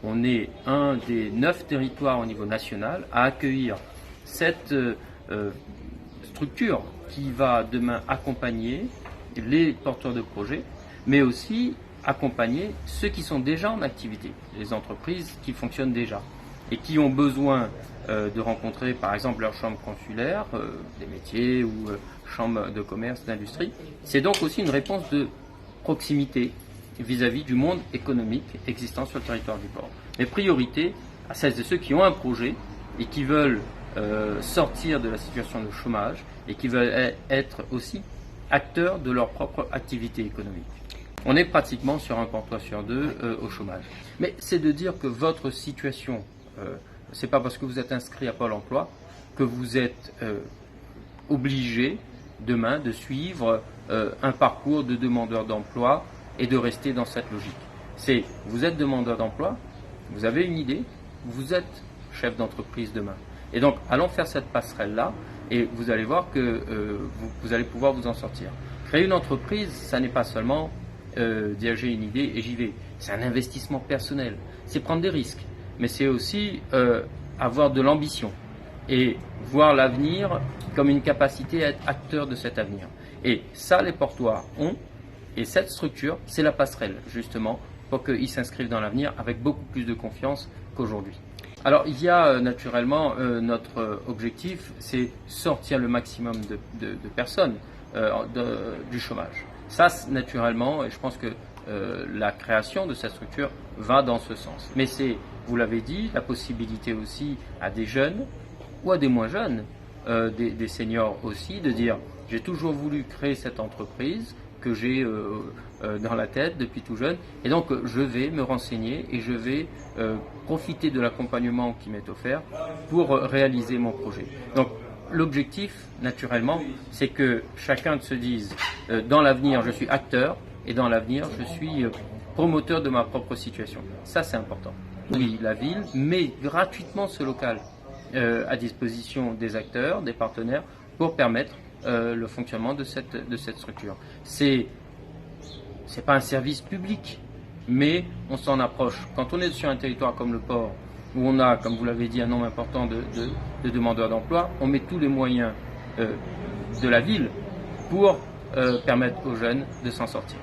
On est un des 9 territoires au niveau national à accueillir cette structure qui va demain accompagner les porteurs de projets, mais aussi accompagner ceux qui sont déjà en activité, les entreprises qui fonctionnent déjà et qui ont besoin de rencontrer par exemple leur chambre consulaire, des métiers ou chambre de commerce, d'industrie. C'est donc aussi une réponse de proximité vis-à-vis du monde économique existant sur le territoire du port. Mais priorité à celles et ceux qui ont un projet et qui veulent sortir de la situation de chômage et qui veulent être aussi acteurs de leur propre activité économique. On est pratiquement sur un emploi sur deux au chômage. Mais c'est de dire que votre situation, c'est pas parce que vous êtes inscrit à Pôle emploi que vous êtes obligé demain de suivre un parcours de demandeur d'emploi et de rester dans cette logique. Vous êtes demandeur d'emploi, vous avez une idée, vous êtes chef d'entreprise demain. Et donc, allons faire cette passerelle-là et vous allez voir que vous allez pouvoir vous en sortir. Créer une entreprise, ça n'est pas seulement dire j'ai une idée et j'y vais. C'est un investissement personnel, c'est prendre des risques, mais c'est aussi avoir de l'ambition et voir l'avenir comme une capacité à être acteur de cet avenir. Et ça, les portoirs ont, et cette structure, c'est la passerelle, justement, pour qu'ils s'inscrivent dans l'avenir avec beaucoup plus de confiance qu'aujourd'hui. Alors, il y a naturellement notre objectif, c'est sortir le maximum de personnes du chômage. Ça, naturellement, et je pense que la création de cette structure va dans ce sens. Mais c'est, vous l'avez dit, la possibilité aussi à des jeunes ou à des moins jeunes, des seniors aussi, de dire j'ai toujours voulu créer cette entreprise que j'ai dans la tête depuis tout jeune, et donc je vais me renseigner et je vais profiter de l'accompagnement qui m'est offert pour réaliser mon projet. Donc l'objectif, naturellement, c'est que chacun se dise dans l'avenir je suis acteur et dans l'avenir je suis promoteur de ma propre situation. Ça, c'est important. Oui, la ville met gratuitement ce local à disposition des acteurs, des partenaires, pour permettre le fonctionnement de cette structure. C'est pas un service public, mais on s'en approche. Quand on est sur un territoire comme le port, où on a, comme vous l'avez dit, un nombre important de demandeurs d'emploi, on met tous les moyens de la ville pour permettre aux jeunes de s'en sortir.